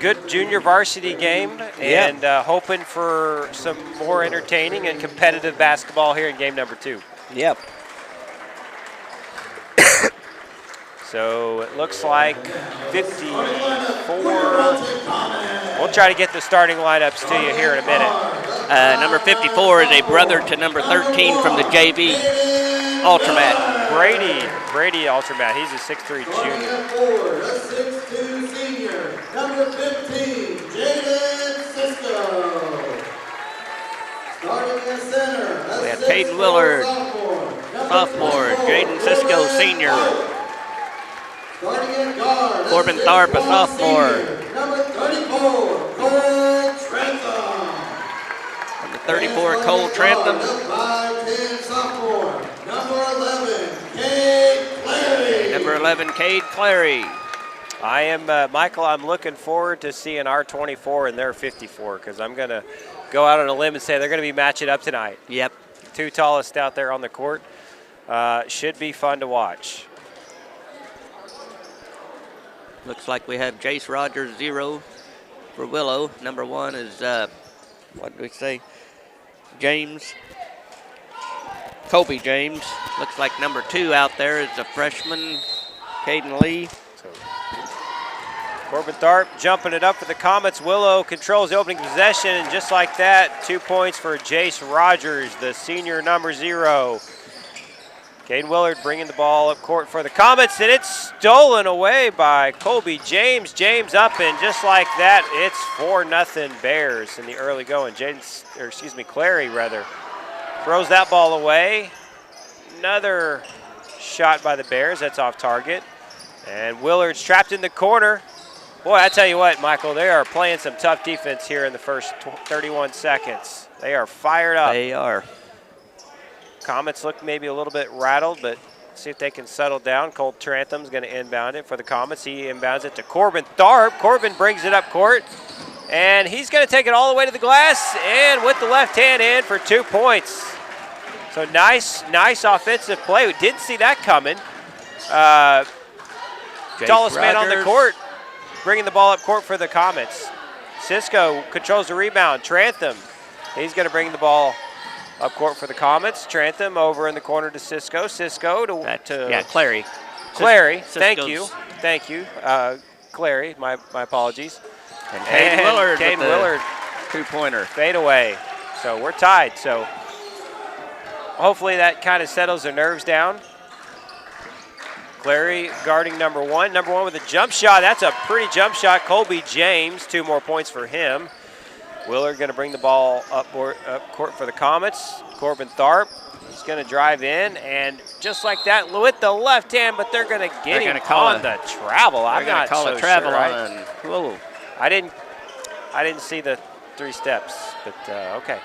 good junior varsity game, and hoping for some more entertaining and competitive basketball here in game number 2. Yep. So it looks like 54. We'll try to get the starting lineups to you here in a minute. Number 54 is a brother to number 13 from the JV, Ultramat. Brady Ultramat. He's a 6'3" junior. A 6'2" senior. Number 15, Jaden Cisco. Starting in center. We have Caden Willard, sophomore. Jaden Cisco, senior. Starting in guard. Corbin Tharp, a sophomore. Number 34, Cole Trentham. Number 34, Cole Trentham. 5'10" sophomore. Number 11, Cade Clary. Number 11, Cade Clary. I am, Michael, I'm looking forward to seeing our 24 and their 54 because I'm going to go out on a limb and say they're going to be matching up tonight. Yep. 2 tallest out there on the court. Should be fun to watch. Looks like we have Jace Rogers, 0 for Willow. Number 1 is, what did we say? Kobe James. Looks like number 2 out there is a freshman, Caden Lee. Corbin Tharp jumping it up for the Comets. Willow controls the opening possession, and just like that, 2 points for Jace Rogers, the senior number 0. Caden Willard bringing the ball up court for the Comets, and it's stolen away by Colby James. James up, and just like that, it's 4-0 Bears in the early going. Clary rather throws that ball away. Another shot by the Bears. That's off target, and Willard's trapped in the corner. Boy, I tell you what, Michael, they are playing some tough defense here in the first 31 seconds. They are fired up. They are. Comets look maybe a little bit rattled, but see if they can settle down. Cole Trantham's going to inbound it for the Comets. He inbounds it to Corbin Tharp. Corbin brings it up court, and he's going to take it all the way to the glass, and with the left hand in for 2 points. So nice offensive play. We didn't see that coming. Tallest man on the court, bringing the ball up court for the Comets. Cisco controls the rebound. Trantham, he's going to bring the ball up court for the Comets. Trantham over in the corner to Cisco. Cisco to Clary. Clary, thank you. Clary, my apologies. And Caden Willard with the Willard, 2-pointer. Fade away. So we're tied. So hopefully that kind of settles their nerves down. Clary guarding number 1. Number 1 with a jump shot. That's a pretty jump shot. Colby James, 2 more points for him. Willard going to bring the ball up court for the Comets. Corbin Tharp, he's going to drive in, and just like that, with the left hand, but they're going to get him on the travel. I'm not so sure. On Willow. I didn't see the 3 steps, but okay.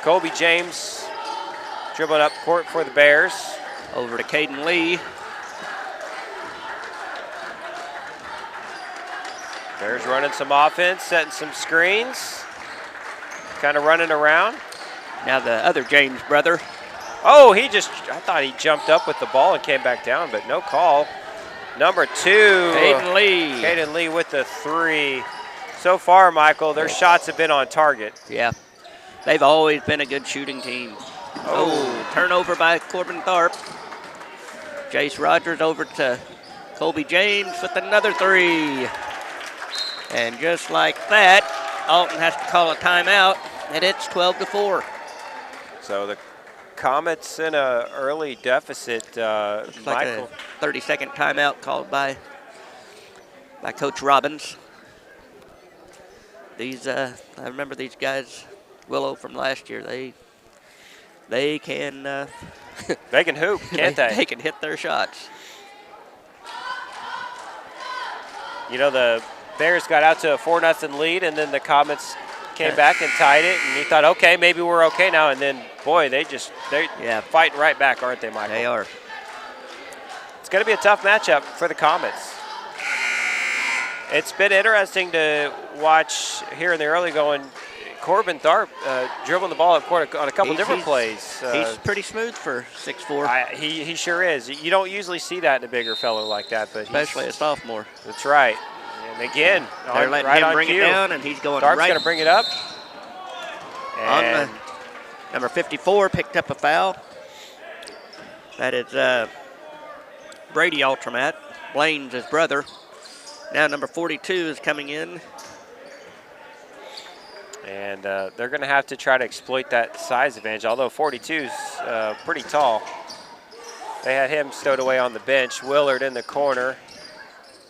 Colby James dribbling up court for the Bears. Over to Caden Lee. Bears running some offense, setting some screens, kind of running around. Now the other James brother. Oh, I thought he jumped up with the ball and came back down, but no call. Number 2. Caden Lee. Caden Lee with the 3. So far, Michael, their shots have been on target. Yeah. They've always been a good shooting team. Oh, turnover by Corbin Tharp. Jace Rogers over to Colby James with another 3. And just like that, Alton has to call a timeout, and it's 12-4. So the Comets in an early deficit. Looks like Michael. a 30-second timeout called by Coach Robbins. I remember these guys, Willow from last year. They can they can hoop, can't they? They can hit their shots. You know, the Bears got out to a 4-0 lead, and then the Comets came back and tied it, and he thought, okay, maybe we're okay now. And then, boy, they're fighting right back, aren't they, Michael? They are. It's going to be a tough matchup for the Comets. It's been interesting to watch here in the early going. Corbin Tharp dribbling the ball up court on a couple different plays. He's pretty smooth for 6'4". He sure is. You don't usually see that in a bigger fellow like that, but especially a sophomore. That's right. And again, they're letting right him on bring cue. it down, and he's going Tharp's right. going to bring it up. And Number 54 picked up a foul. That is Brady Altramat. Blaine's his brother. Now number 42 is coming in. And they're going to have to try to exploit that size advantage, although 42 is pretty tall. They had him stowed away on the bench. Willard in the corner.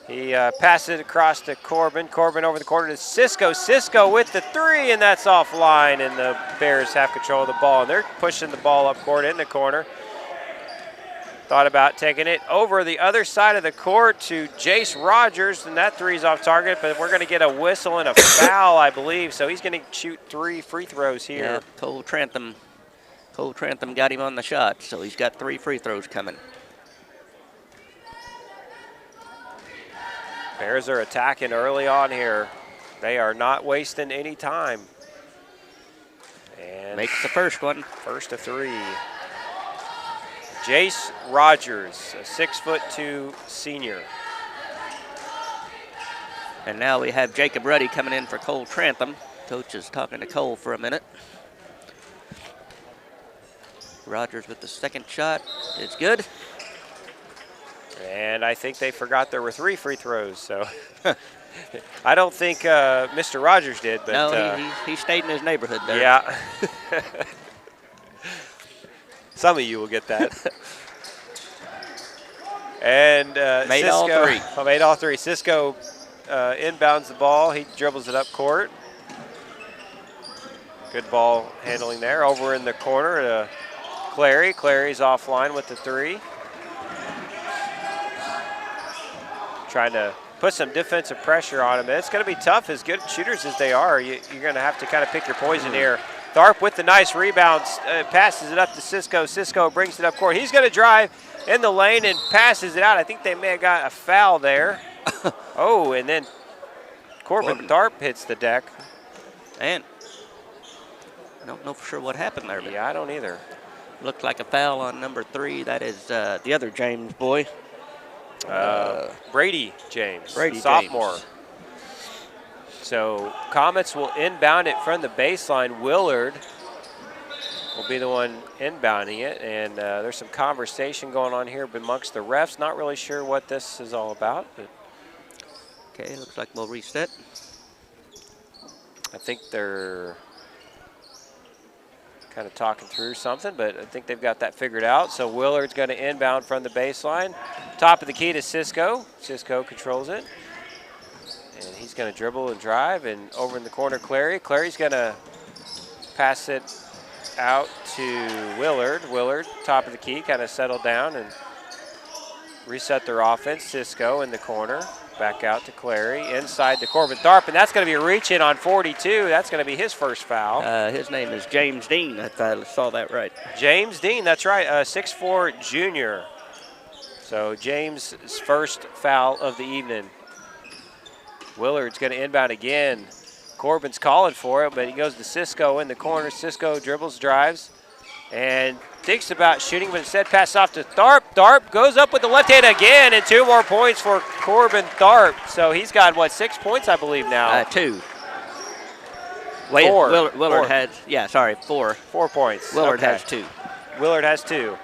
He passes it across to Corbin. Corbin over the corner to Cisco. Cisco with the three, and that's offline, and the Bears have control of the ball. And they're pushing the ball up court in the corner. Thought about taking it over the other side of the court to Jace Rogers, and that three's off target, but we're going to get a whistle and a foul, I believe. So he's going to shoot 3 free throws here. Yeah, Cole Trantham got him on the shot, so he's got 3 free throws coming. Bears are attacking early on here. They are not wasting any time. And makes the first one. First of 3. Jace Rogers, a 6'2" senior. And now we have Jacob Ruddy coming in for Cole Trantham. Coach is talking to Cole for a minute. Rogers with the second shot. It's good. And I think they forgot there were 3 free throws, so I don't think Mr. Rogers did. But no, he stayed in his neighborhood there. Yeah. Some of you will get that. And made Cisco, all 3. Oh, made all 3. Cisco inbounds the ball. He dribbles it up court. Good ball handling there. Over in the corner to Clary. Clary's offline with the 3. Trying to put some defensive pressure on him. It's going to be tough, as good shooters as they are. You're going to have to kind of pick your poison here. Tharp with the nice rebounds, passes it up to Cisco. Cisco brings it up court. He's going to drive in the lane and passes it out. I think they may have got a foul there. Oh, and then Corbin Tharp hits the deck. And I don't know for sure what happened there. But yeah, I don't either. Looked like a foul on number 3. That is the other James boy. Brady James, Brady sophomore. James. So Comets will inbound it from the baseline. Willard will be the one inbounding it, and there's some conversation going on here amongst the refs. Not really sure what this is all about, but okay, looks like we'll reset. I think they're kind of talking through something, but I think they've got that figured out. So Willard's going to inbound from the baseline. Top of the key to Cisco. Cisco controls it. And he's going to dribble and drive, and over in the corner, Clary. Clary's going to pass it out to Willard. Willard, top of the key, kind of settled down and reset their offense. Cisco in the corner. Back out to Clary, inside to Corbin Tharp, and that's going to be a reach in on 42. That's going to be his first foul. His name is James Dean. I thought I saw that right. James Dean, that's right, 6'4" junior. So James' first foul of the evening. Willard's going to inbound again. Corbin's calling for it, but he goes to Cisco in the corner. Cisco dribbles, drives, and thinks about shooting, but instead passes off to Tharp. Tharp goes up with the left hand again, and 2 more points for Corbin Tharp. So he's got, what, 6 points, I believe, now? 2. Wait, 4. Willard has, 4. 4 points. Willard Okay. has 2. Willard has 2.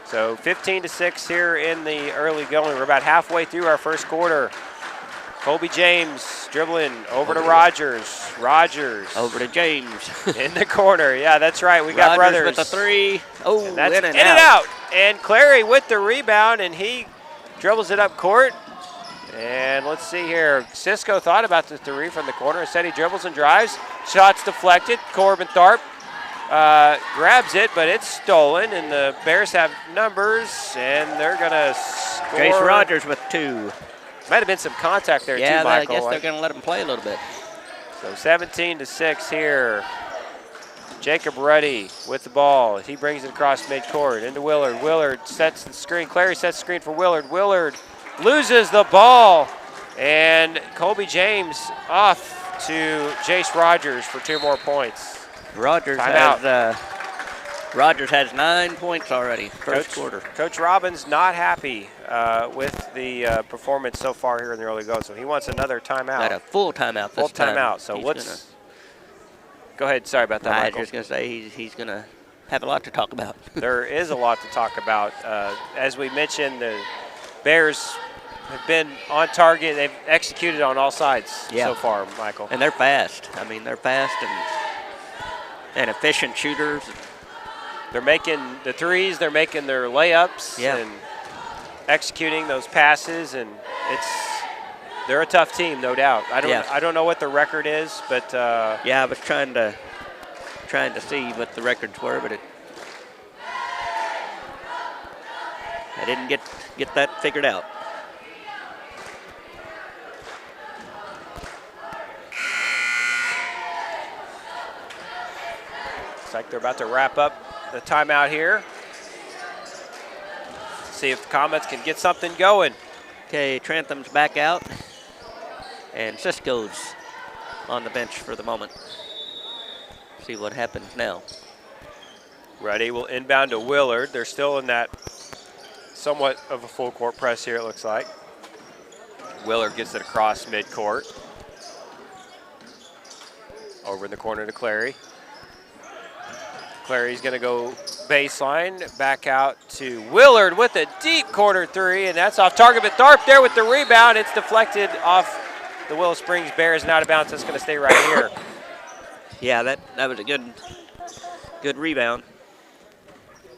So 15-6 here in the early going. We're about halfway through our first quarter. Colby James dribbling over to Rogers. Rogers. Over to James. In the corner. Yeah, that's right. We got Rogers brothers. with the 3. Oh, and that's in and out. And Clary with the rebound, and he dribbles it up court. And let's see here. Cisco thought about the 3 from the corner. Instead, he dribbles and drives. Shots deflected. Corbin Tharp grabs it, but it's stolen, and the Bears have numbers, and they're going to score. Jace Rogers with 2. Might have been some contact there, too, I Michael. guess they're going to let him play a little bit. So 17-6 here. Jacob Ruddy with the ball. He brings it across midcourt into Willard. Willard sets the screen. Clary sets the screen for Willard. Willard loses the ball, and Colby James off to Jace Rogers for 2 more points. Rogers has 9 points already, first quarter. Coach Robbins not happy with the performance so far here in the early go, so he wants another timeout. Got a full timeout this time. Full timeout. So go ahead. Sorry about that, I was Michael. just going to say he's going to have a lot to talk about. There is a lot to talk about. As we mentioned, the Bears have been on target. They've executed on all sides so far, Michael. And they're fast. I mean, they're fast and efficient shooters. They're making the threes. They're making their layups and executing those passes. And they're a tough team, no doubt. I don't know what the record is, but I was trying to see what the records were, but I didn't get that figured out. Looks like they're about to wrap up the timeout here. See if the Comets can get something going. Okay, Trantham's back out, and Cisco's on the bench for the moment. See what happens now. Ready will inbound to Willard. They're still in that somewhat of a full court press here, it looks like. Willard gets it across midcourt. Over in the corner to Clary. Clary's going to go baseline, back out to Willard with a deep corner 3, and that's off target, but Tharp there with the rebound. It's deflected off the Willow Springs Bears and out of bounds. It's going to stay right here. Yeah, that was a good rebound.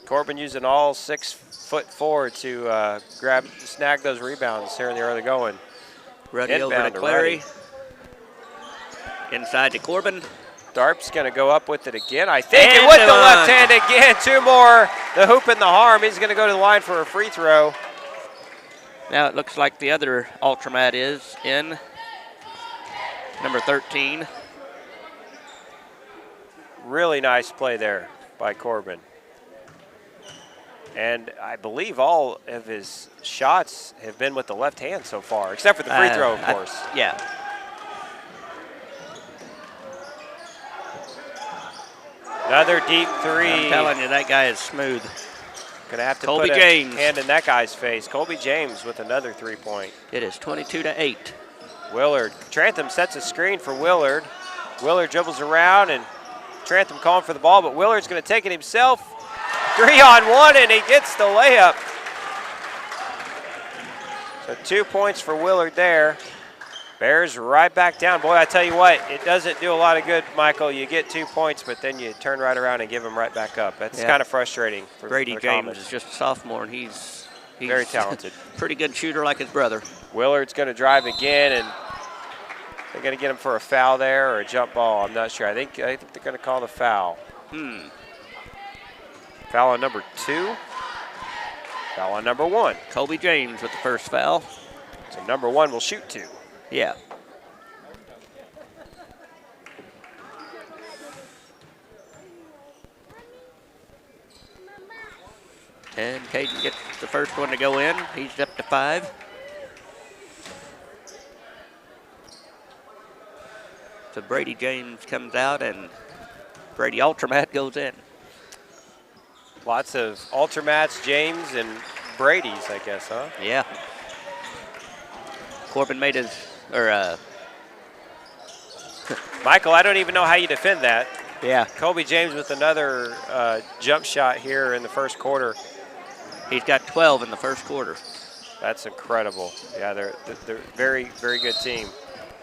Corbin using all 6'4" to snag those rebounds here in the early going. Ruddy over to Clary. Inside to Corbin. Tharp's going to go up with it again, I think, and with the left hand again. 2 more, the hoop and the harm. He's going to go to the line for a free throw. Now it looks like the other Ultramat is in, number 13. Really nice play there by Corbin. And I believe all of his shots have been with the left hand so far, except for the free throw, of course. Yeah. Another deep 3. I'm telling you, that guy is smooth. Gonna have to Colby put James. a hand in that guy's face. Colby James with another 3-point. It is 22-8. Willard. Trantham sets a screen for Willard. Willard dribbles around, and Trantham calling for the ball, but Willard's going to take it himself. 3-on-1, and he gets the layup. So 2 points for Willard there. Bears right back down. Boy, I tell you what, it doesn't do a lot of good, Michael. You get 2 points, but then you turn right around and give them right back up. That's kind of frustrating. Brady for the James Comets. is just a sophomore, and he's very talented. Pretty good shooter like his brother. Willard's going to drive again, and they're going to get him for a foul there or a jump ball. I'm not sure. I think they're going to call the foul. Foul on number 2. Foul on number 1. Colby James with the first foul. So number 1 will shoot 2. Yeah. And Caden gets the first one to go in. He's up to 5. So Brady James comes out and Brady Ultramat goes in. Lots of Ultramats, James, and Brady's, I guess, huh? Yeah. Corbin made his, Michael, I don't even know how you defend that. Yeah. Colby James with another jump shot here in the first quarter. He's got 12 in the first quarter. That's incredible. Yeah, they're a very, very good team.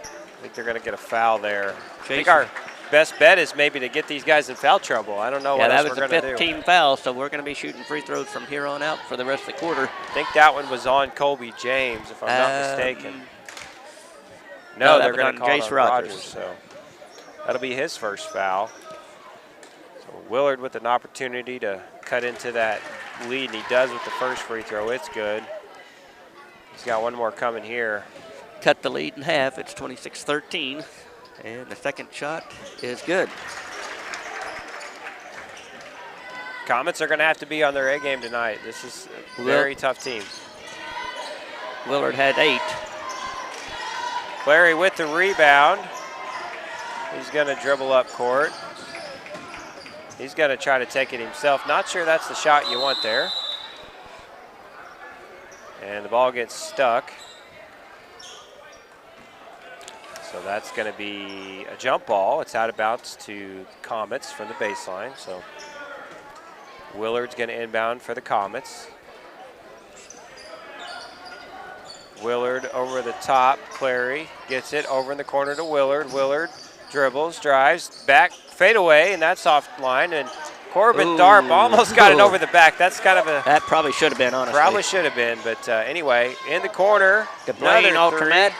I think they're going to get a foul there. I think our best bet is maybe to get these guys in foul trouble. I don't know what else we're going to do. That was a 15 foul, so we're going to be shooting free throws from here on out for the rest of the quarter. I think that one was on Colby James, if I'm not mistaken. No, they're going to call Jace it on Rogers. So that'll be his first foul. So Willard with an opportunity to cut into that lead, and he does with the first free throw. It's good. He's got one more coming here. Cut the lead in half. It's 26-13, and the second shot is good. Comets are going to have to be on their A game tonight. This is a very tough team. Willard had 8. Clary with the rebound. He's going to dribble up court. He's going to try to take it himself. Not sure that's the shot you want there. And the ball gets stuck. So that's going to be a jump ball. It's out of bounds to Comets from the baseline. So Willard's going to inbound for the Comets. Willard over the top. Clary gets it over in the corner to Willard. Willard dribbles, drives, back, fade away, and that's off line. And Corbin Tharp almost got it over the back. That's kind of a... That probably should have been, honestly. Probably should have been, but anyway, in the corner. Blaine alternate.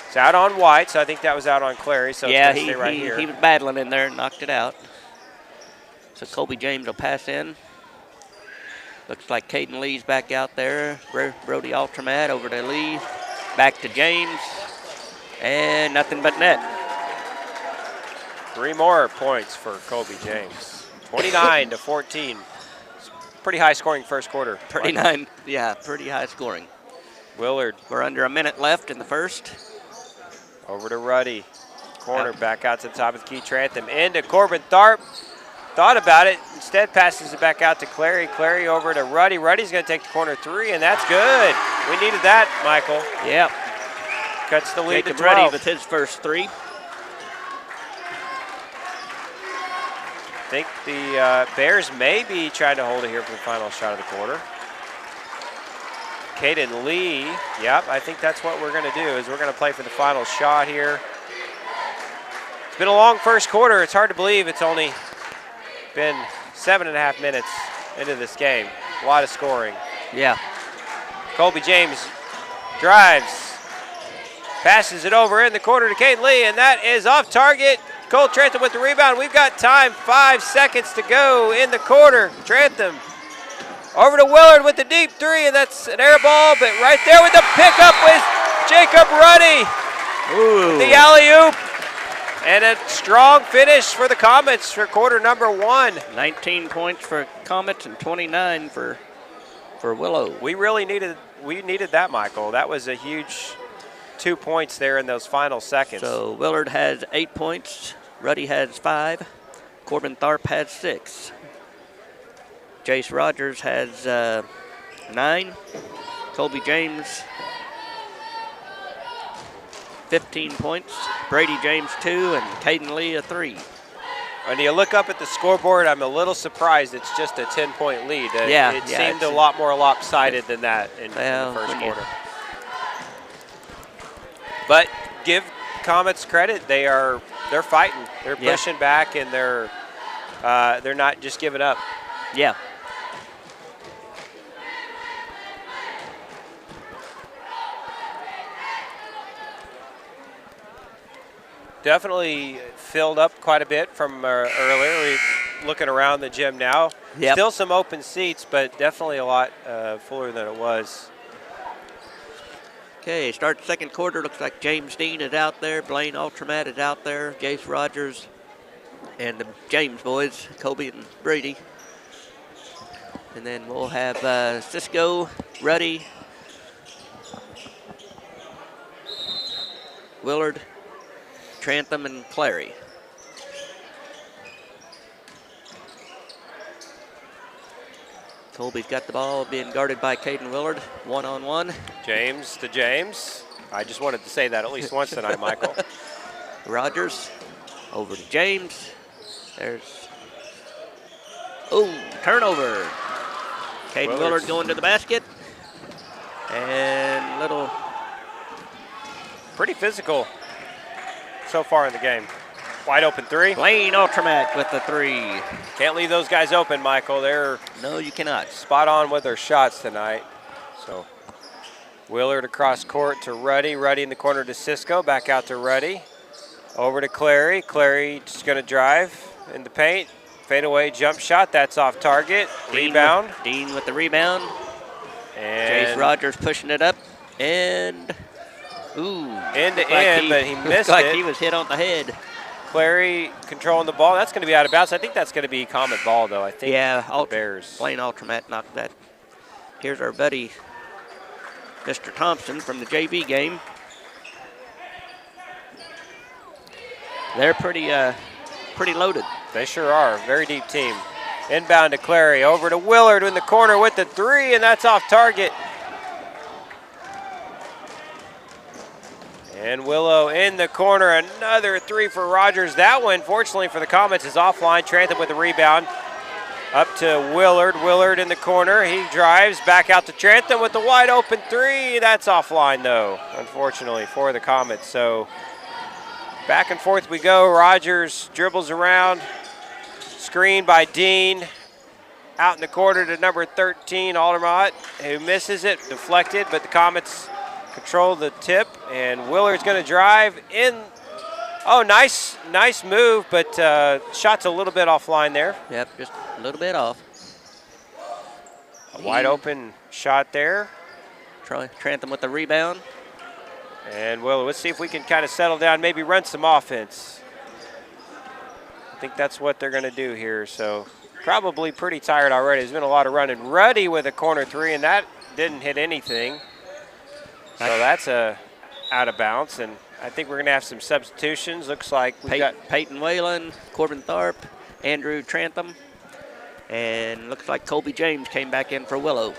It's out on White, so I think that was out on Clary, so yeah, it's going to stay right here. He was battling in there and knocked it out. So Colby James will pass in. Looks like Caden Lee's back out there. Brody Altermat over to Lee. Back to James. And nothing but net. 3 more points for Colby James. 29-14. Pretty high scoring first quarter. Pretty high scoring. Willard. We're under a minute left in the first. Over to Ruddy. Corner back out to the top of the key. Trantham into Corbin Tharp. Thought about it. Instead passes it back out to Clary. Clary over to Ruddy. Ruddy's going to take the corner 3, and that's good. We needed that, Michael. Yep. Cuts the lead Jacob to 12. Ruddy with his first 3. I think the Bears may be trying to hold it here for the final shot of the quarter. Caden Lee, yep, I think that's what we're going to do, is we're going to play for the final shot here. It's been a long first quarter. It's hard to believe it's only been 7.5 minutes into this game. A lot of scoring. Yeah. Colby James drives, passes it over in the corner to Caden Lee, and that is off target. Cole Trantham with the rebound. We've got time, 5 seconds to go in the quarter. Trantham over to Willard with the deep 3, and that's an air ball, but right there with the pickup with Jacob Ruddy. Ooh. The alley-oop, and a strong finish for the Comets for quarter number 1. 19 points for Comets and 29 for Willow. We needed that, Michael. That was a huge 2 points there in those final seconds. So Willard has 8 points. Ruddy has 5. Corbin Tharp has 6. Jace Rogers has 9. Colby James, 15 points. Brady James 2, and Caden Lee a 3. When you look up at the scoreboard, I'm a little surprised it's just a 10-point lead. It seemed a lot more lopsided than that in the first quarter. But give Comets credit; they're fighting, they're pushing back, and they're not just giving up. Yeah. Definitely filled up quite a bit from earlier. We're looking around the gym now. Yep. Still some open seats, but definitely a lot fuller than it was. Okay, start second quarter. Looks like James Dean is out there. Blaine Ultramat is out there. Jace Rogers and the James boys, Colby and Brady. And then we'll have Cisco, Ruddy, Willard, Trantham, and Clary. Colby's got the ball, being guarded by Caden Willard, 1-on-1. James to James. I just wanted to say that at least once tonight, Michael. Rogers over to James. There's, turnover. Caden Willard going to the basket. And little. Pretty physical so far in the game. Wide open 3. Blaine Ultramat with the 3. Can't leave those guys open, Michael. They're No, you cannot. spot on with their shots tonight. So Willard across court to Ruddy. Ruddy in the corner to Cisco. Back out to Ruddy. Over to Clary. Clary just going to drive in the paint. Fade away jump shot. That's off target. Rebound. Dean with the rebound. And Jace Rogers pushing it up. And, end to end, but he missed like it. He was hit on the head. Clary controlling the ball. That's going to be out of bounds. I think that's going to be Comet ball, though. I think the Bears. Blaine Ultramat knocked that. Here's our buddy, Mr. Thompson, from the JV game. They're pretty loaded. They sure are. Very deep team. Inbound to Clary. Over to Willard in the corner with the three, and that's off target. And Willow in the corner. Another three for Rogers. That one, fortunately for the Comets, is offline. Trantham with the rebound. Up to Willard. Willard in the corner. He drives back out to Trantham with the wide open three. That's offline, though, unfortunately, for the Comets. So back and forth we go. Rogers dribbles around. Screen by Dean. Out in the corner to number 13, Aldermott, who misses it. Deflected, but the Comets control the tip. And Willard's going to drive in. Oh, nice move, but shot's a little bit offline there. Yep, just a little bit off. A wide open shot there. Trantham with the rebound. And Willow, let's see if we can kind of settle down, maybe run some offense. I think that's what they're going to do here. So probably pretty tired already. There's been a lot of running. Ruddy with a corner three, and that didn't hit anything. So that's out of bounds, and I think we're going to have some substitutions. Looks like we've got Peyton Whalen, Corbin Tharp, Andrew Trantham, and looks like Colby James came back in for Willow.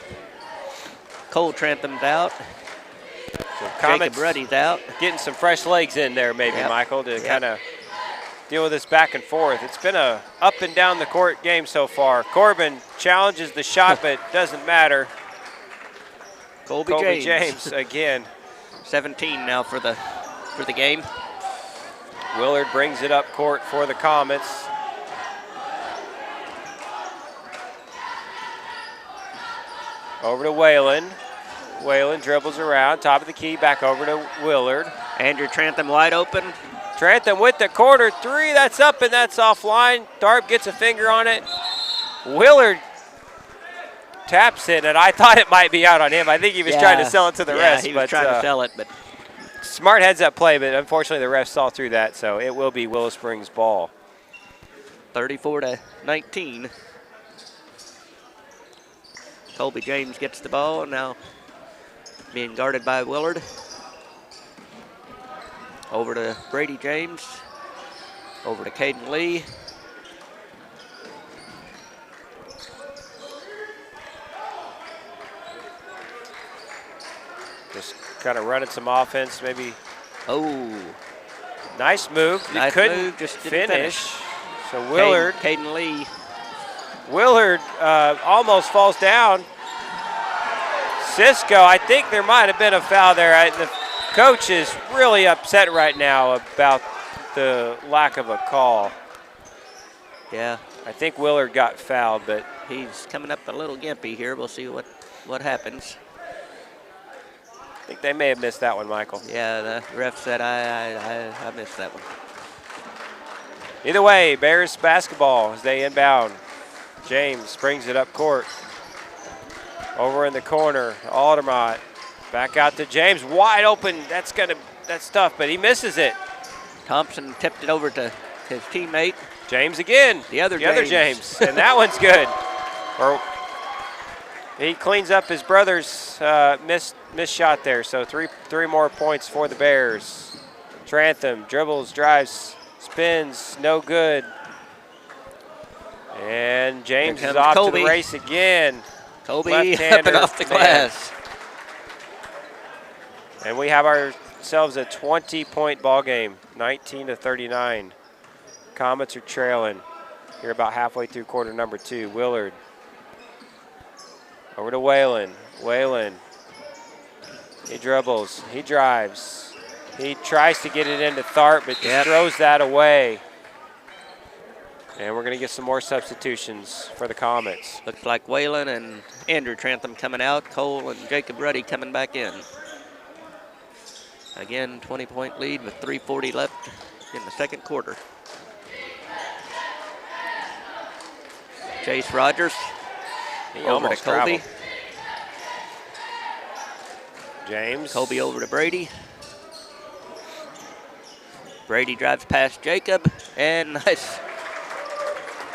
Cole Trantham's out. So Jacob Ruddy's out. Getting some fresh legs in there maybe, Yep. Michael, to kind of deal with this back and forth. It's been a up and down the court game so far. Corbin challenges the shot, but doesn't matter. Colby James again. 17 now for the game. Willard brings it up court for the Comets. Over to Whalen. Whalen dribbles around, top of the key, back over to Willard. Andrew Trantham wide open. Trantham with the corner three, that's up and that's offline. Tharp gets a finger on it. Willard taps it, and I thought it might be out on him. I think he was trying to sell it to the rest. He was trying to sell it, but smart heads up play, but unfortunately the refs saw through that, so it will be Willow Springs ball. 34-19. Colby James gets the ball, now being guarded by Willard. Over to Brady James. Over to Caden Lee. Just kind of running some offense, maybe. Oh. Nice move. Nice couldn't move, just didn't finish. So Willard. Caden Lee. Willard almost falls down. Cisco, I think there might have been a foul there. The coach is really upset right now about the lack of a call. Yeah. I think Willard got fouled, but he's coming up a little gimpy here. We'll see what happens. I think they may have missed that one, Michael. Yeah, the ref said I missed that one. Either way, Bears basketball as they inbound. James brings it up court. Over in the corner, Aldermott. Back out to James, wide open. That's tough, but he misses it. Thompson tipped it over to his teammate. James again. The other James. And that one's good. He cleans up his brother's missed shot there. So three more points for the Bears. Trantham dribbles, drives, spins, no good. And James is off to the race again. Kobe up and off the glass. And we have ourselves a 20-point ball game, 19-39. Comets are trailing. Here about halfway through quarter number 2. Willard. Over to Whalen. Whalen. He dribbles. He drives. He tries to get it into Tharp, but just throws that away. And we're going to get some more substitutions for the Comets. Looks like Whalen and Andrew Trantham coming out. Cole and Jacob Ruddy coming back in. Again, 20-point lead with 3:40 left in the second quarter. Jace Rogers. He over to Colby. traveled. James. Colby over to Brady. Brady drives past Jacob, and nice.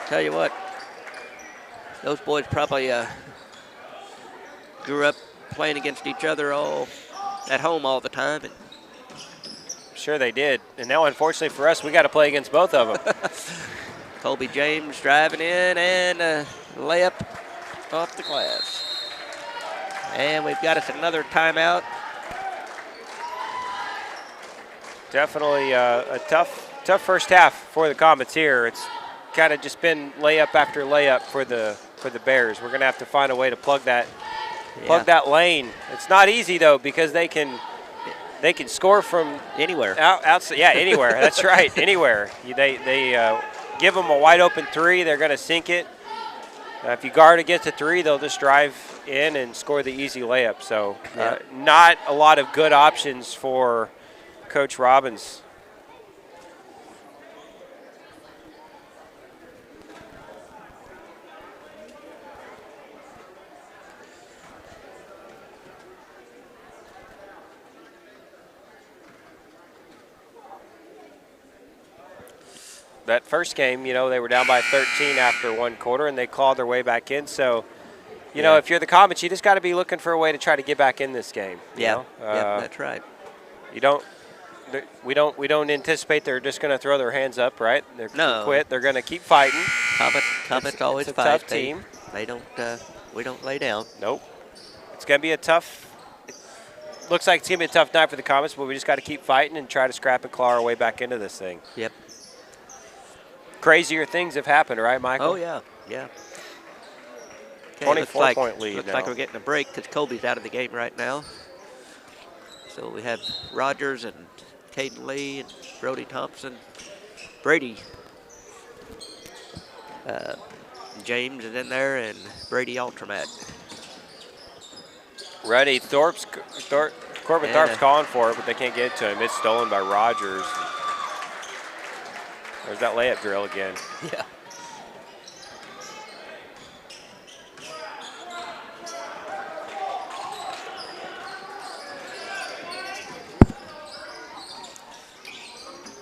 Tell you what, those boys probably grew up playing against each other all at home all the time. And Sure they did. And now, unfortunately for us, we got to play against both of them. Colby James driving in and a layup off the glass. And we've got us another timeout. Definitely a tough first half for the Comets here. It's kind of just been layup after layup for the Bears. We're going to have to find a way to plug that lane. It's not easy though, because they can score from anywhere. Outside, yeah, anywhere. That's right, anywhere. They give them a wide open three, they're going to sink it. If you guard against a three, they'll just drive in and score the easy layup. So not a lot of good options for Coach Robbins. That first game, they were down by 13 after one quarter, and they clawed their way back in. So, you know, if you're the Comets, you just got to be looking for a way to try to get back in this game. Yeah, that's right. We don't anticipate they're just going to throw their hands up, right? They're No. quit. They're going to keep fighting. Comets always it's a fight. tough team. They don't. We don't lay down. Nope. It's going to be a tough. Looks like it's going to be a tough night for the Comets, but we just got to keep fighting and try to scrap and claw our way back into this thing. Yep. Crazier things have happened, right, Michael? Oh yeah. 24-point lead Looks now. like we're getting a break because Colby's out of the game right now. So we have Rogers and Caden Lee and Brody Thompson. Brady James is in there, and Brady Altramat. Ready. Corbin Thorpe's calling for it, but they can't get it to him. It's stolen by Rogers. There's that layup drill again. Yeah.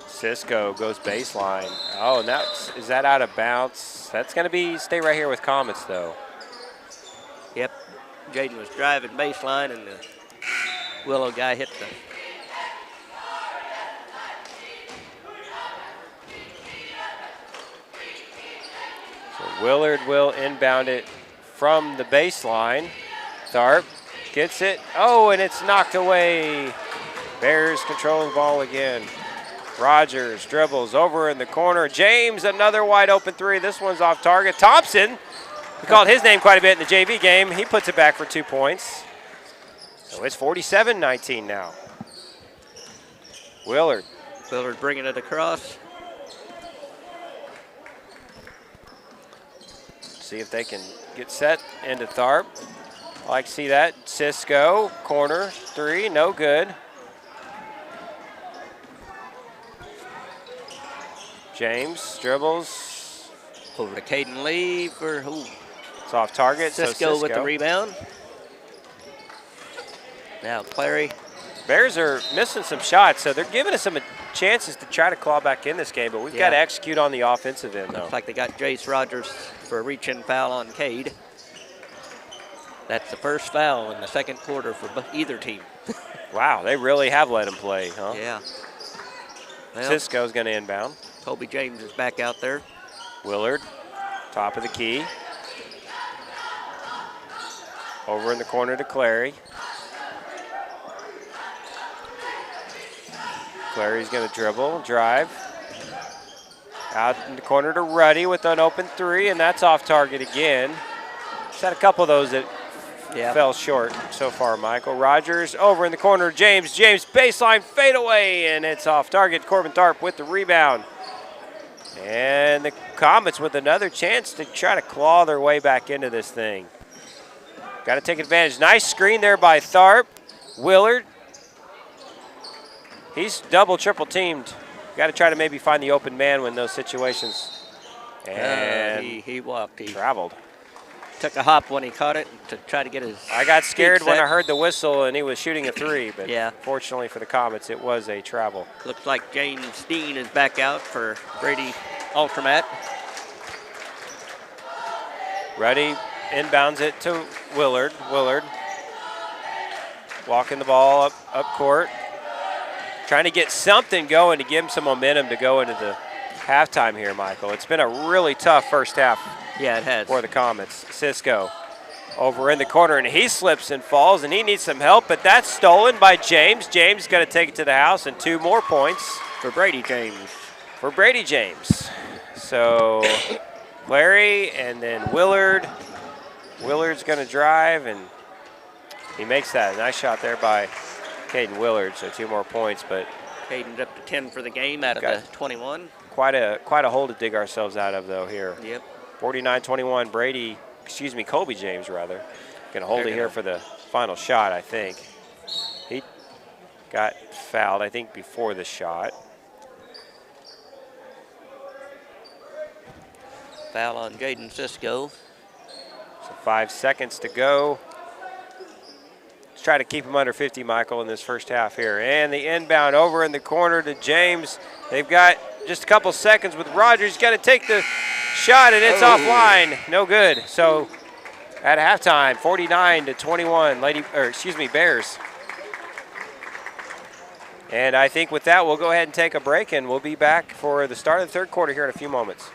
Cisco goes baseline. Oh, and is that out of bounds? That's going to stay right here with Comets, though. Yep. Jaden was driving baseline, and the Willow guy hit the. So Willard will inbound it from the baseline. Tharp gets it. Oh, and it's knocked away. Bears controlling the ball again. Rogers dribbles over in the corner. James, another wide open three. This one's off target. Thompson, we called his name quite a bit in the JV game. He puts it back for 2 points. So it's 47-19 now. Willard bringing it across. See if they can get set into Tharp. I like to see that. Cisco, corner, three, no good. James dribbles. Over to Caden Lee for It's off target. Cisco with the rebound. Now Clary. Bears are missing some shots, so they're giving us some chances to try to claw back in this game, but we've got to execute on the offensive end, though. Looks like they got Jace Rogers for a reach-in foul on Cade. That's the first foul in the second quarter for either team. Wow, they really have let him play, huh? Yeah. Well, Cisco's going to inbound. Colby James is back out there. Willard, top of the key. Over in the corner to Clary. Clary's going to dribble, drive. Out in the corner to Ruddy with an open three, and that's off target again. Just had a couple of those that fell short so far, Michael. Rogers over in the corner, James. James baseline fadeaway, and it's off target. Corbin Tharp with the rebound. And the Comets with another chance to try to claw their way back into this thing. Got to take advantage. Nice screen there by Tharp. Willard. He's double, triple teamed. Got to try to maybe find the open man when those situations. And he walked. He traveled. Took a hop when he caught it to try to get his. I got scared when set. I heard the whistle and he was shooting a three, but Yeah. fortunately for the Comets, it was a travel. Looks like James Dean is back out for Brady Altramat. Ready, inbounds it to Willard. Willard walking the ball up court. trying to get something going to give them some momentum to go into the halftime here, Michael. It's been a really tough first half. Yeah, it has. For the Comets. Cisco over in the corner, and he slips and falls, and he needs some help, but that's stolen by James. James going to take it to the house, and 2 more points. For Brady James. For Brady James. So Larry and then Willard. Willard's going to drive, and he makes that. Nice shot there by Caden Willard, so 2 more points, but Caden's up to 10 for the game out of the 21. Quite a hole to dig ourselves out of, though, here. Yep. 49-21, Colby James, rather. Going to hold it here for the final shot, I think. He got fouled, I think, before the shot. Foul on Jaden Cisco. So 5 seconds to go. Let's try to keep him under 50, Michael, in this first half here. And the inbound over in the corner to James. They've got just a couple seconds with Rogers. He's got to take the shot, and it's offline. No good. So at halftime, 49-21, Bears. And I think with that, we'll go ahead and take a break, and we'll be back for the start of the third quarter here in a few moments.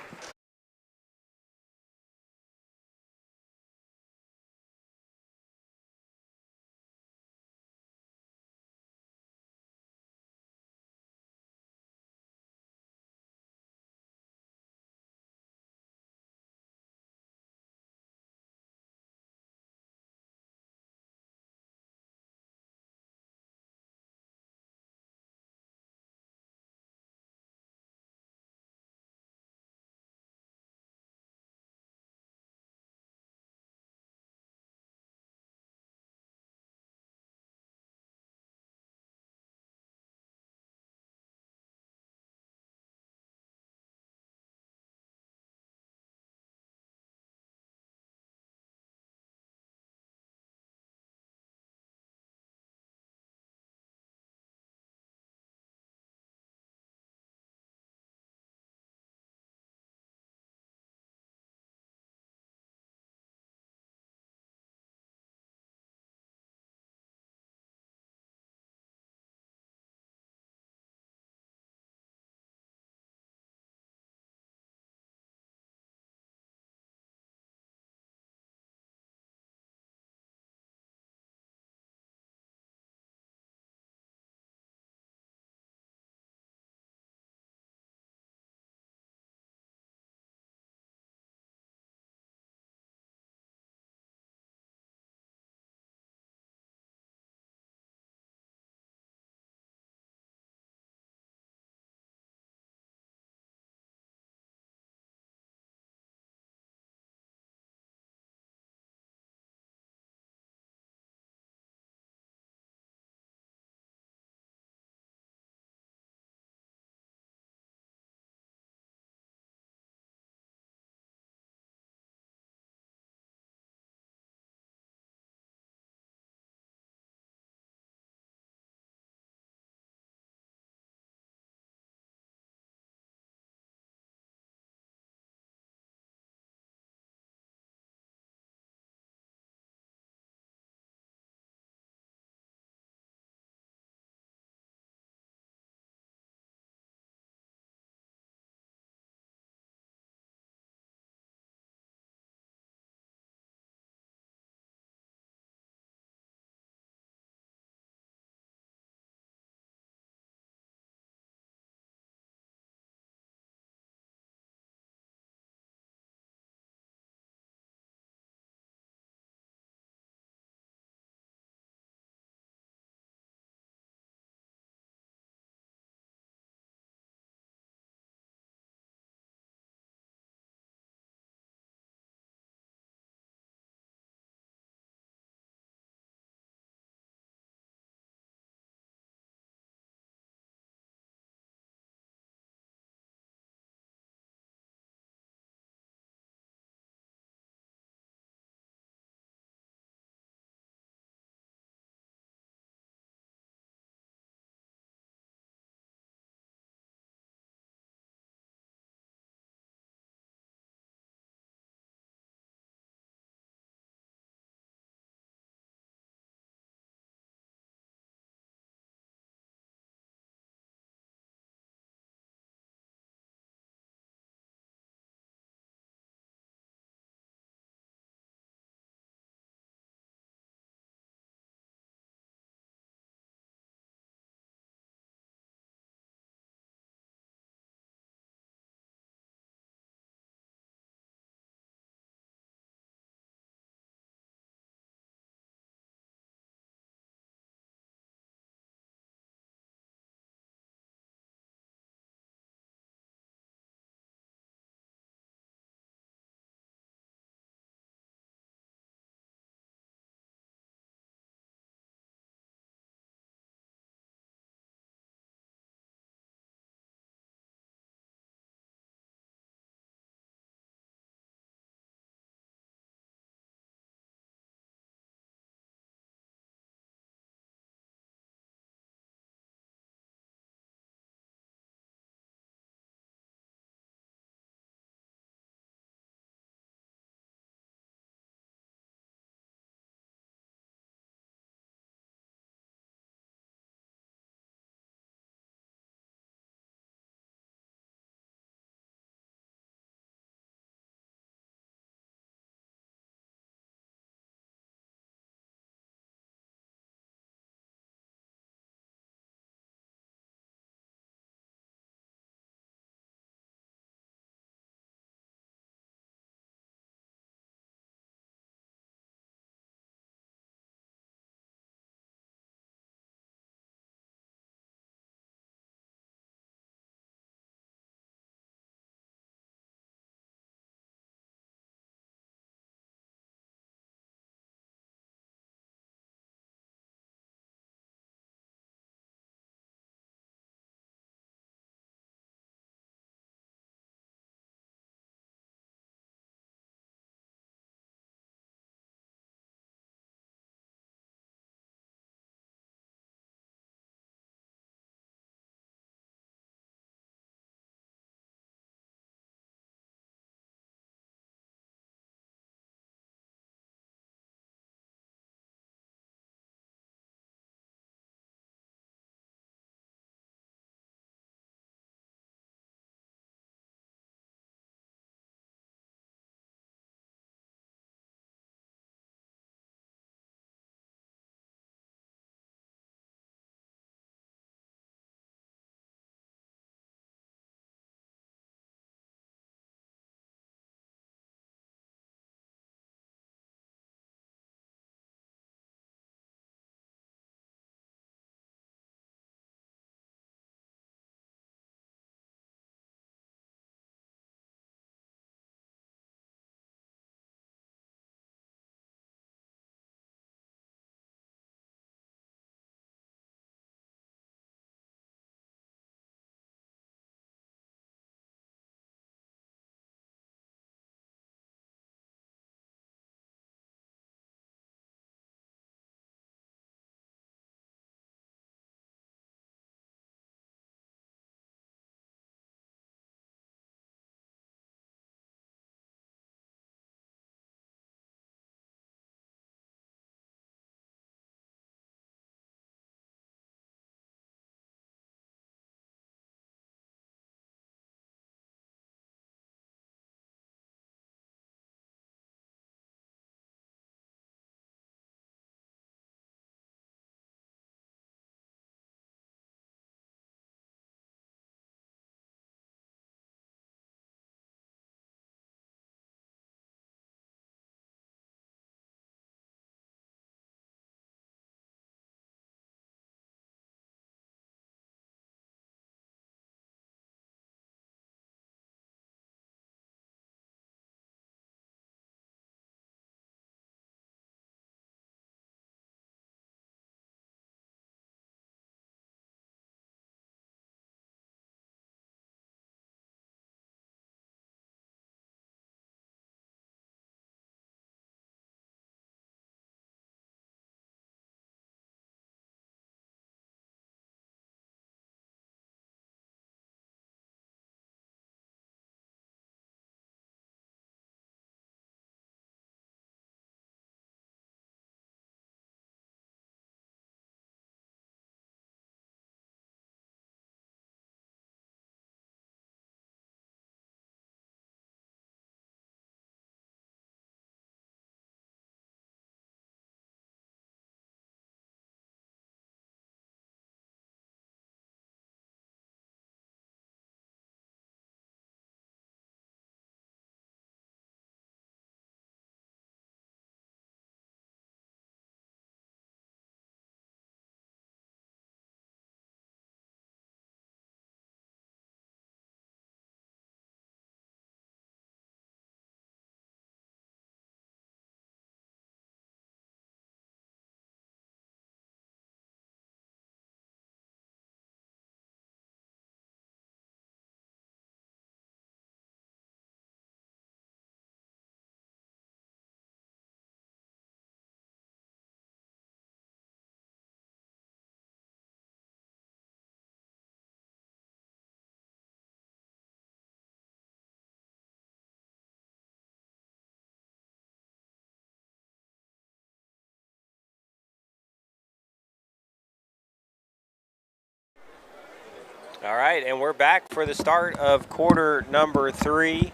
All right, and we're back for the start of quarter number 3.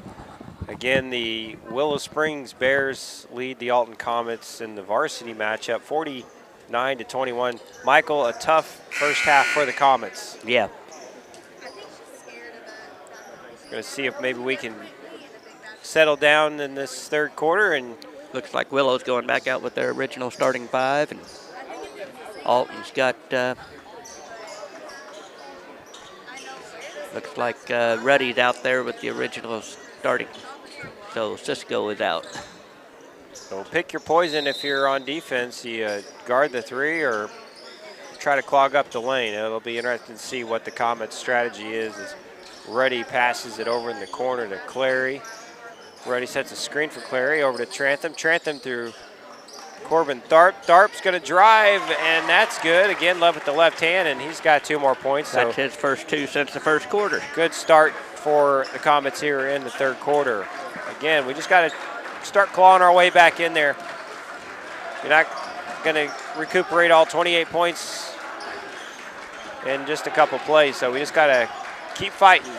Again, the Willow Springs Bears lead the Alton Comets in the varsity matchup, 49-21. Michael, a tough first half for the Comets. Yeah. Going to see if maybe we can settle down in this third quarter. And looks like Willow's going back out with their original starting 5, and Alton's got looks like Ruddy's out there with the original starting. So Cisco is out. So pick your poison if you're on defense. You guard the 3 or try to clog up the lane. It'll be interesting to see what the Comets' strategy is as Ruddy passes it over in the corner to Clary. Ruddy sets a screen for Clary over to Trantham. Trantham through Corbin Tharp. Tharp's going to drive, and that's good. Again, Love with the left hand, and he's got 2 more points. That's his first 2 since the first quarter. Good start for the Comets here in the third quarter. Again, we just got to start clawing our way back in there. You're not going to recuperate all 28 points in just a couple plays, so we just got to keep fighting.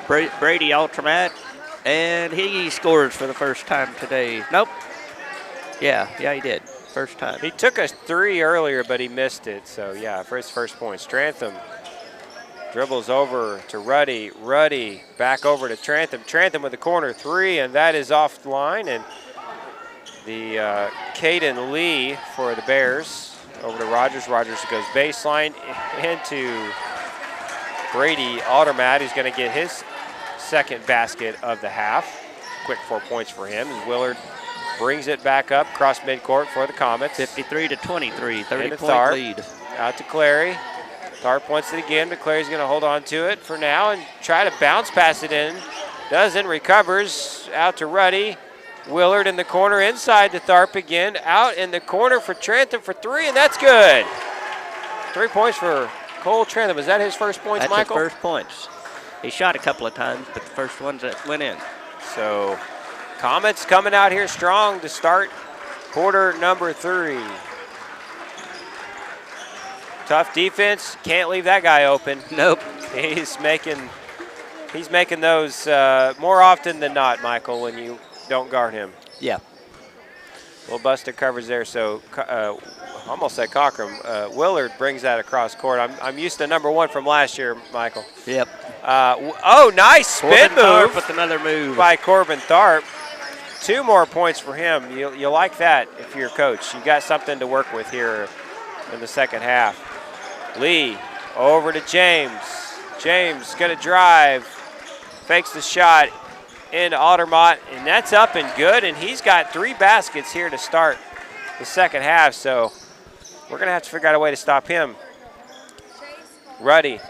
Brady Ultramat, and he scores for the first time today. Nope. Yeah, he did. First time. He took a 3 earlier, but he missed it. So, yeah, for his first point. Trantham dribbles over to Ruddy. Ruddy back over to Trantham. Trantham with the corner 3, and that is off the line. And the Caden Lee for the Bears over to Rogers. Rogers goes baseline into Brady Aldermat, who's going to get his second basket of the half. Quick 4 points for him as Willard brings it back up across midcourt for the Comets. 53-23, 30-point Tharp, lead. out to Clary. Tharp wants it again, but Clary's going to hold on to it for now and try to bounce pass it in. Doesn't, recovers, out to Ruddy. Willard in the corner, inside to Tharp again. Out in the corner for Trantham for 3, and that's good. 3 points for Cole Trantham. Is that his first points, That's Michael? his first points. He shot a couple of times, but the first ones that went in. So Comets coming out here strong to start quarter number 3. Tough defense. Can't leave that guy open. Nope. He's making those more often than not, Michael, when you don't guard him. Yeah. Little busted coverage there. So almost said Cockrum. Willard brings that across court. I'm used to number 1 from last year, Michael. Yep. Nice spin move with another move by Corbin Tharp. 2 more points for him. You like that if you're a coach. You got something to work with here in the second half. Lee over to James. James going to drive. Fakes the shot into Aldermont, and that's up and good. And he's got 3 baskets here to start the second half. So we're going to have to figure out a way to stop him. Ruddy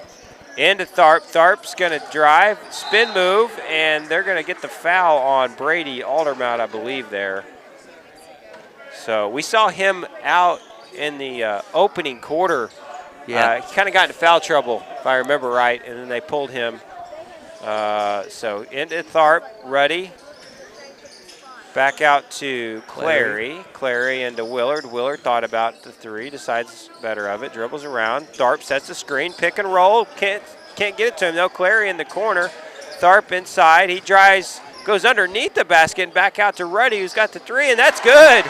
into Tharp. Tharp's going to drive, spin move, and they're going to get the foul on Brady Aldermont, I believe, there. So we saw him out in the opening quarter. Yeah. He kind of got into foul trouble, if I remember right, and then they pulled him. So into Tharp, Ruddy. Back out to Clary. Clary into Willard. Willard thought about the 3, decides better of it, dribbles around. Tharp sets a screen, pick and roll. Can't get it to him, though. Clary in the corner. Tharp inside. He drives, goes underneath the basket, and back out to Ruddy, who's got the 3, and that's good.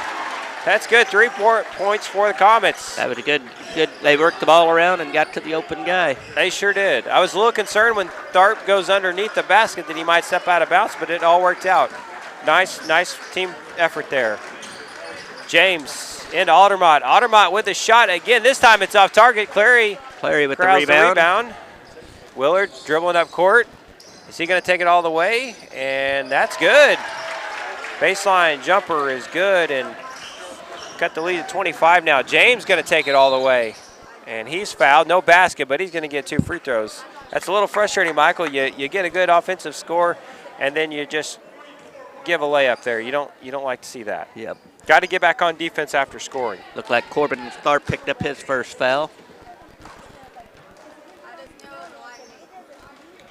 That's good. 3 points for the Comets. That was a good. They worked the ball around and got to the open guy. They sure did. I was a little concerned when Tharp goes underneath the basket that he might step out of bounds, but it all worked out. Nice team effort there. James into Aldermont. Aldermont with a shot again. This time it's off target. Clary with the rebound. Willard dribbling up court. Is he going to take it all the way? And that's good. Baseline jumper is good, and got the lead at 25 now. James going to take it all the way, and he's fouled. No basket, but he's going to get 2 free throws. That's a little frustrating, Michael. You get a good offensive score, and then you just give a layup there. You don't like to see that. Yep. Got to get back on defense after scoring. Looked like Corbin Tharp picked up his first foul.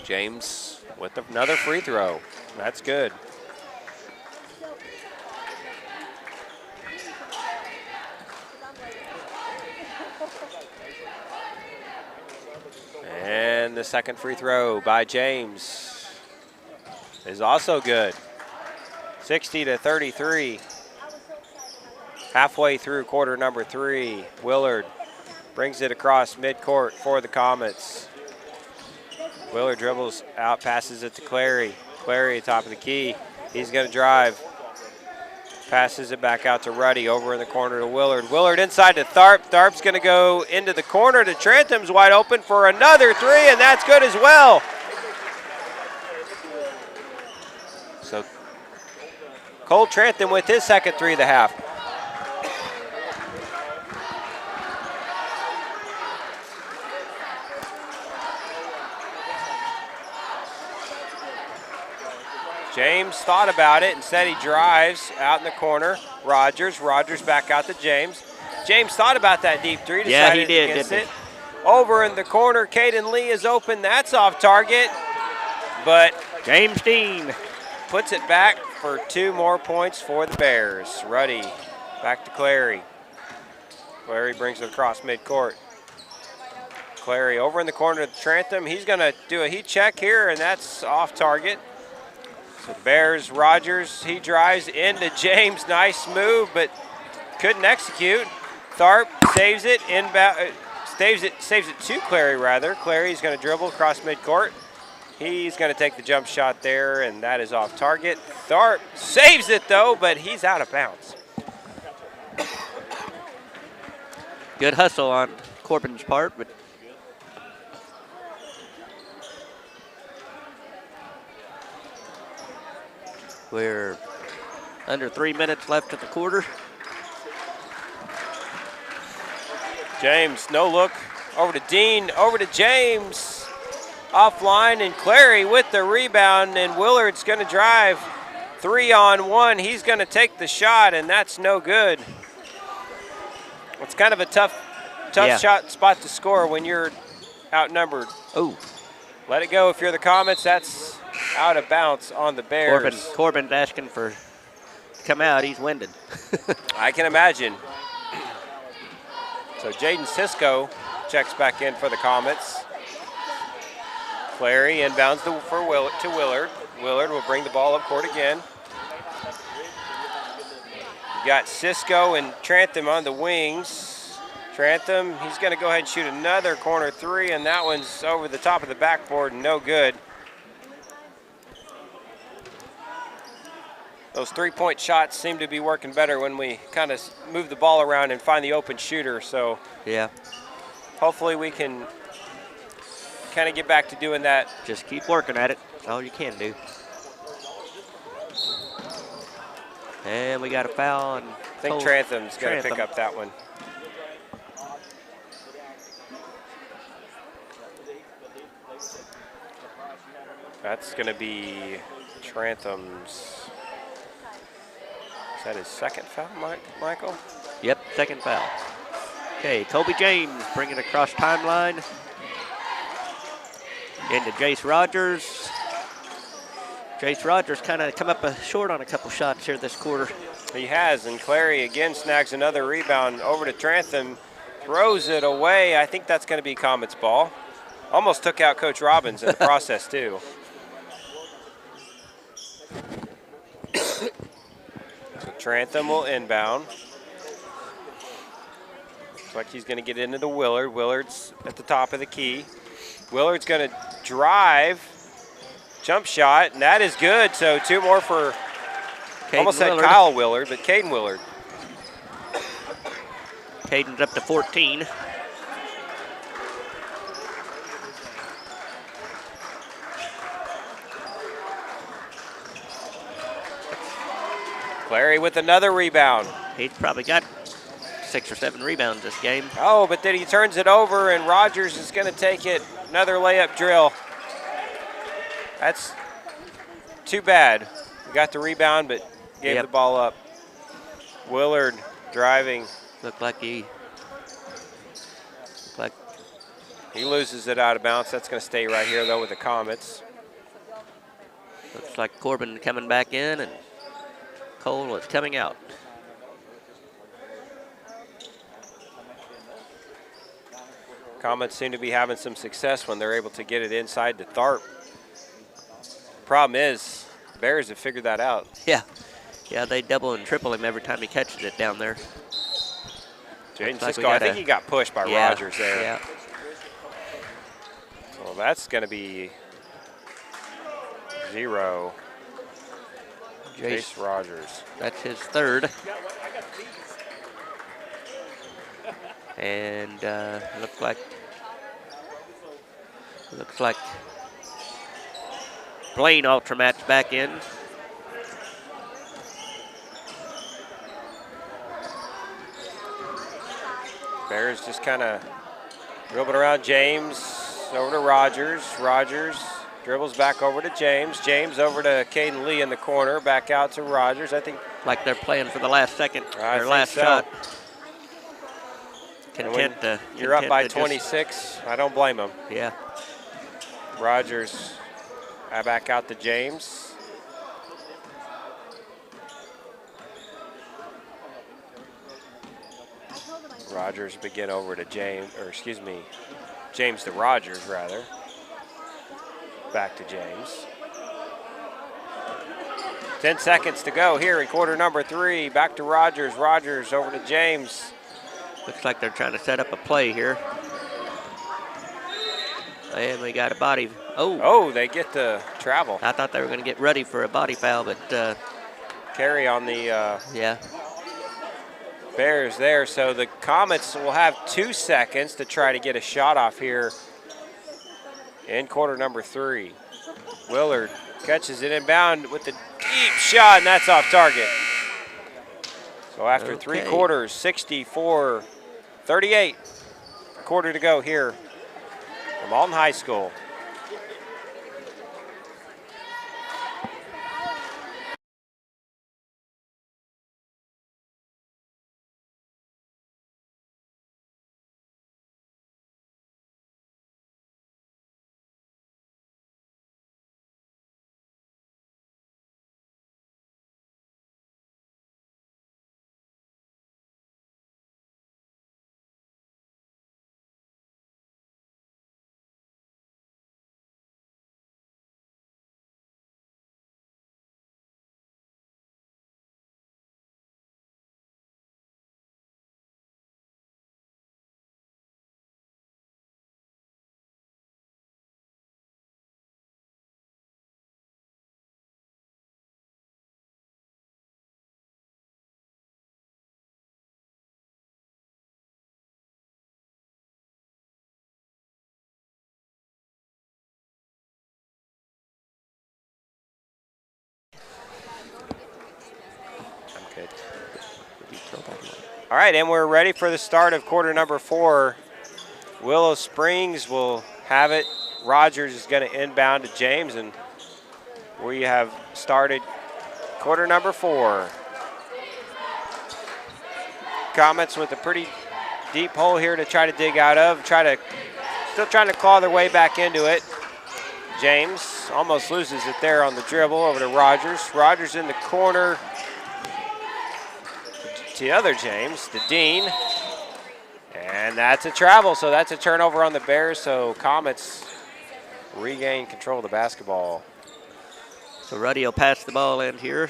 James with another free throw. That's good. And the second free throw by James is also good. 60-33. Halfway through quarter number 3, Willard brings it across midcourt for the Comets. Willard dribbles out, passes it to Clary. Clary, top of the key. He's going to drive. Passes it back out to Ruddy, over in the corner to Willard. Willard inside to Tharp. Tharp's going to go into the corner to Trentham's wide open for another 3, and that's good as well. So Cole Trantham with his second 3 of the half. James thought about it. Instead, he drives out in the corner. Rogers back out to James. James thought about that deep 3. Yeah, he did, against didn't it. Over in the corner, Caden Lee is open. That's off target. But James Dean puts it back for 2 more points for the Bears. Ruddy back to Clary. Clary brings it across midcourt. Clary over in the corner to Trantham. He's going to do a heat check here, and that's off target. So Bears, Rogers, he drives into James. Nice move, but couldn't execute. Tharp saves it, saves it to Clary, rather. Clary's going to dribble across midcourt. He's going to take the jump shot there, and that is off target. Tharp saves it, though, but he's out of bounds. Good hustle on Corbin's part, but we're under 3 minutes left of the quarter. James, no look, over to Dean, over to James. Offline, and Clary with the rebound, and Willard's going to drive 3-on-1. He's going to take the shot, and that's no good. It's kind of a tough shot spot to score when you're outnumbered. Oh. Let it go if you're the Comets. That's out of bounds on the Bears. Corbin's asking for to come out. He's winded. I can imagine. So Jaden Sisko checks back in for the Comets. Clary inbounds to Willard. Willard will bring the ball up court again. You got Sisko and Trantham on the wings. Trantham, he's going to go ahead and shoot another corner 3, and that one's over the top of the backboard, no good. Those 3-point shots seem to be working better when we kind of move the ball around and find the open shooter. So yeah, hopefully we can kind of get back to doing that. Just keep working at it. That's all you can do. And we got a foul. And I think Trantham's going to pick up that one. That's going to be Trantham's. Is that his second foul, Michael? Yep, second foul. Okay, Kobe James bringing it across timeline. Into Jace Rogers. Jace Rogers kind of come up short on a couple shots here this quarter. He has, and Clary again snags another rebound over to Trantham. Throws it away. I think that's going to be Comets ball. Almost took out Coach Robbins in the process, too. So Trantham will inbound. Looks like he's going to get into the Willard. Willard's at the top of the key. Willard's going to drive. Jump shot, and that is good. So 2 more for, almost said Kyle Willard, but Caden Willard. Caden's up to 14. Clary with another rebound. He's probably got 6 or 7 rebounds this game. Oh, but then he turns it over, and Rogers is going to take it. Another layup drill. That's too bad. We got the rebound, but gave the ball up. Willard driving. Looked like he loses it out of bounds. That's going to stay right here, though, with the Comets. Looks like Corbin coming back in, and Cole is coming out. Comets seem to be having some success when they're able to get it inside to Tharp. Problem is, Bears have figured that out. Yeah. Yeah, they double and triple him every time he catches it down there. Jaden Cisco, I think he got pushed by Rogers there. Yeah. So that's going to be 0. Jace Rogers. That's his third. And looks like Blaine Ultramat's back in. Bears just kind of dribbling around James, over to Rogers. Rogers dribbles back over to James. James over to Caden Lee in the corner, back out to Rogers. I think like they're playing for the last second, or last shot. You're up by 26. I don't blame him. Yeah. Rogers back out to James. Rogers begin over to James to Rogers rather. Back to James. 10 seconds to go here in quarter number 3. Back to Rogers. Rogers over to James. Looks like they're trying to set up a play here. And we got a body. Oh, they get the travel. I thought they were going to get ready for a body foul, but carry on the yeah. Bears there. So the Comets will have 2 seconds to try to get a shot off here in quarter number 3. Willard catches it inbound with the deep shot, and that's off target. So after 3 quarters, 64-38. Quarter to go here from Alton High School. All right, and we're ready for the start of quarter number 4. Willow Springs will have it. Rogers is going to inbound to James, and we have started quarter number 4. Comets with a pretty deep hole here to try to dig out of. Still trying to claw their way back into it. James almost loses it there on the dribble over to Rogers. Rogers in the corner. To the other James, to Dean. And that's a travel, so that's a turnover on the Bears, so Comets regain control of the basketball. So Ruddy will pass the ball in here.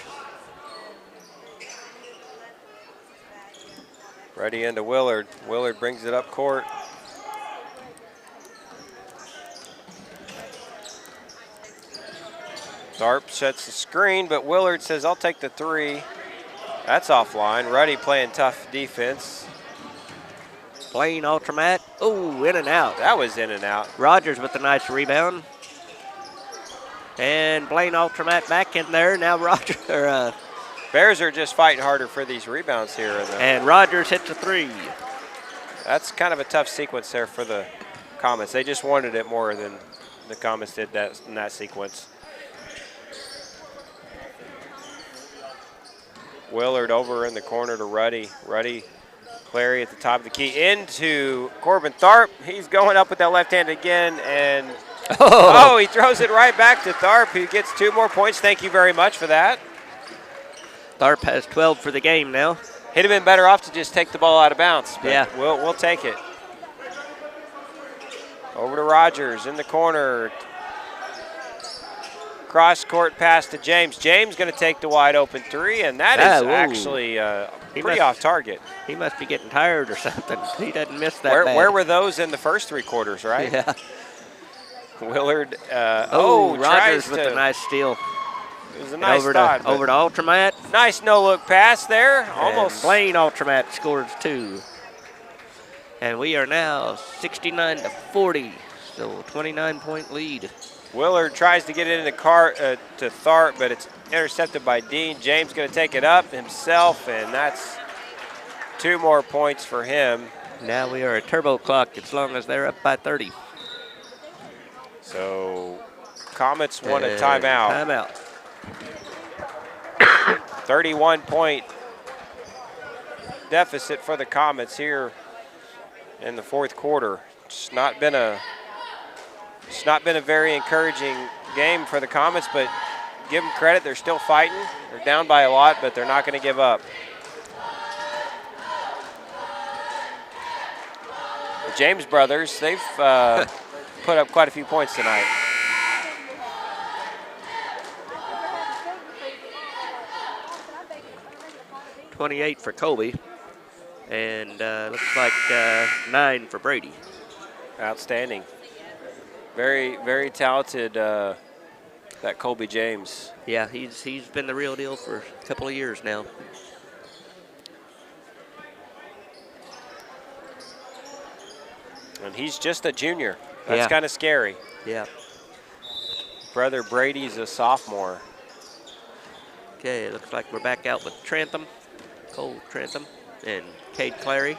Ruddy into Willard. Willard brings it up court. Tharp sets the screen, but Willard says, I'll take the 3. That's offline. Ruddy playing tough defense. Blaine Ultramat. Oh, in and out. That was in and out. Rogers with a nice rebound. And Blaine Ultramat back in there. Now Bears are just fighting harder for these rebounds here. And Rogers hits a 3. That's kind of a tough sequence there for the Comets. They just wanted it more than the Comets did in that sequence. Willard over in the corner to Ruddy. Ruddy, Clary at the top of the key into Corbin Tharp. He's going up with that left hand again, and he throws it right back to Tharp. He gets 2 more points. Thank you very much for that. Tharp has 12 for the game now. He'd have been better off to just take the ball out of bounds. But yeah, we'll take it. Over to Rogers in the corner. Cross court pass to James. James going to take the wide open three, and that is actually pretty off target. He must be getting tired or something. He doesn't miss that bad. Where were those in the first three quarters, right? Yeah. Willard. Rogers with a nice steal. It was a nice thought. Over to Ultramat. Nice no-look pass there. Almost. And Blaine Ultramat scores 2. And we are now 69-40, so 29-point lead. Willard tries to get it into to Tharp, but it's intercepted by Dean. James going to take it up himself, and that's 2 more points for him. Now we are a turbo clock as long as they're up by 30. So Comets want a timeout. Timeout. 31-point deficit for the Comets here in the fourth quarter. It's not been a very encouraging game for the Comets, but give them credit, they're still fighting. They're down by a lot, but they're not going to give up. The James brothers, they've put up quite a few points tonight. $28 for Colby, and looks like 9 for Brady. Outstanding. Very, very talented, that Colby James. Yeah, he's been the real deal for a couple of years now. And he's just a junior. That's Yeah. kind of scary. Yeah. Brother Brady's a sophomore. Okay, it looks like we're back out with Trantham, Cole Trantham, and Cade Clary.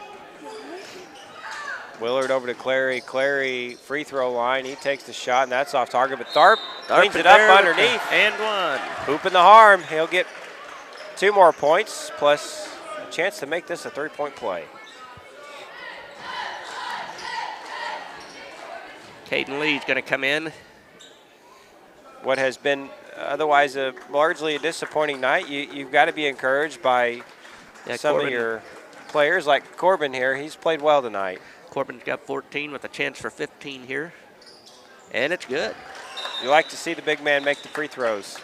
Willard over to Clary. Clary, free throw line. He takes the shot, and that's off target. But Tharp cleans it up underneath. And 1. Hooping the harm. He'll get 2 more points, plus a chance to make this a 3-point play. Caden Lee's going to come in. What has been otherwise largely a disappointing night, you've got to be encouraged by some Corbin, of your players like Corbin here. He's played well tonight. Corbin's got 14 with a chance for 15 here. And it's good. You like to see the big man make the free throws.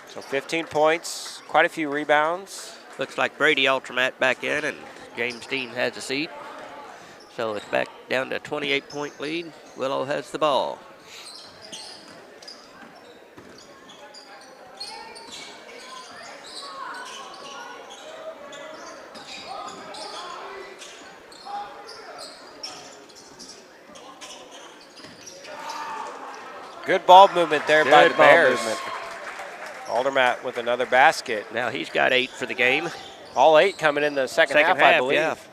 So 15 points, quite a few rebounds. Looks like Brady Ultramat back in, and James Dean has a seat. So it's back down to a 28-point lead. Willow has the ball. Good ball movement there by the ball Bears. movement. Aldermat with another basket. Now he's got 8 for the game. All 8 coming in the second half, I believe.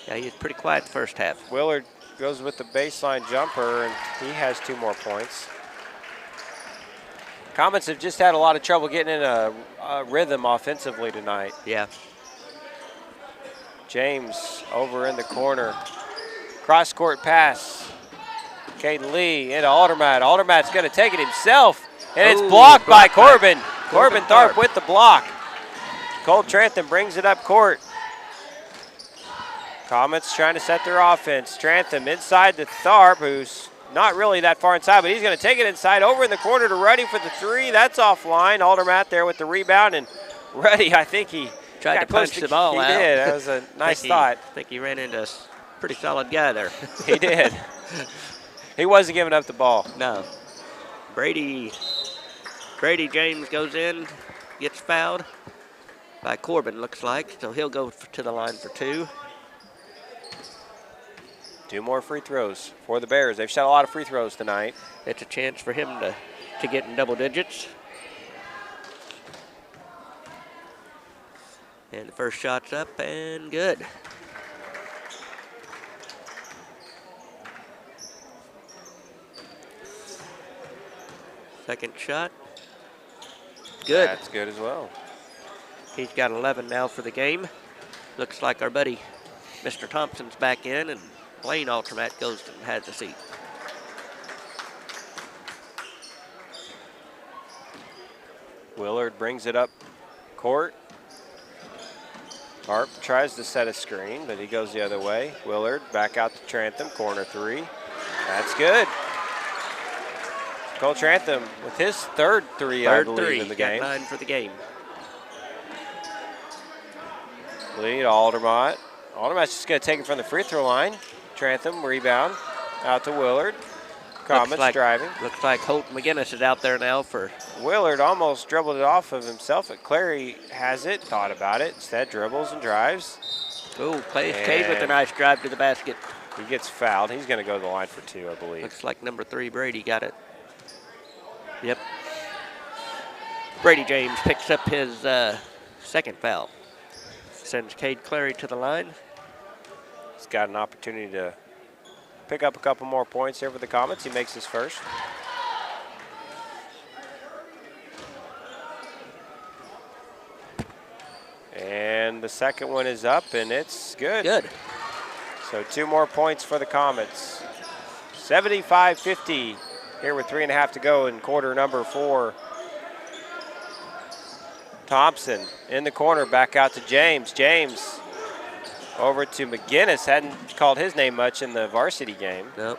Yeah, he was pretty quiet the first half. Willard goes with the baseline jumper, and he has 2 more points. Comets have just had a lot of trouble getting in a rhythm offensively tonight. Yeah. James over in the corner. Cross-court pass. Caden Lee into Aldermat. Aldermat's going to take it himself, and it's blocked by Corbin. Corbin Tharp with the block. Cole Trantham brings it up court. Comets trying to set their offense. Trantham inside to Tharp, who's not really that far inside, but he's going to take it inside over in the corner to Ruddy for the 3. That's offline. Aldermat there with the rebound, and Ruddy, I think he tried to punch the ball out. He did. That was a nice thought. I think he ran into a pretty solid guy there. He did. He wasn't giving up the ball. No. Brady James goes in, gets fouled by Corbin, looks like. So he'll go to the line for 2. 2 more free throws for the Bears. They've shot a lot of free throws tonight. It's a chance for him to get in double digits. And the first shot's up and good. Second shot. Good. That's good as well. He's got 11 now for the game. Looks like our buddy Mr. Thompson's back in, and Blaine Ultramat goes and has a seat. Willard brings it up court. Harp tries to set a screen, but he goes the other way. Willard back out to Trantham, corner 3. That's good. Cole Trantham with his third 3, I believe, in the game. Got 9 for the game. Lead Aldermont. Aldermont's just going to take it from the free throw line. Trantham rebound out to Willard. Comets driving. Looks like Holt McGinnis is out there now for. Willard almost dribbled it off of himself, but Clary has it, thought about it. Instead, dribbles and drives. Oh, plays Cade with a nice drive to the basket. He gets fouled. He's going to go to the line for 2, I believe. Looks like number 3, Brady, got it. Yep. Brady James picks up his second foul. Sends Cade Clary to the line. He's got an opportunity to pick up a couple more points here for the Comets. He makes his first. And the second one is up, and it's good. Good. So 2 more points for the Comets. 75-50 here with 3.5 to go in quarter number 4. Thompson in the corner, back out to James. James over to McGinnis. Hadn't called his name much in the varsity game. Nope.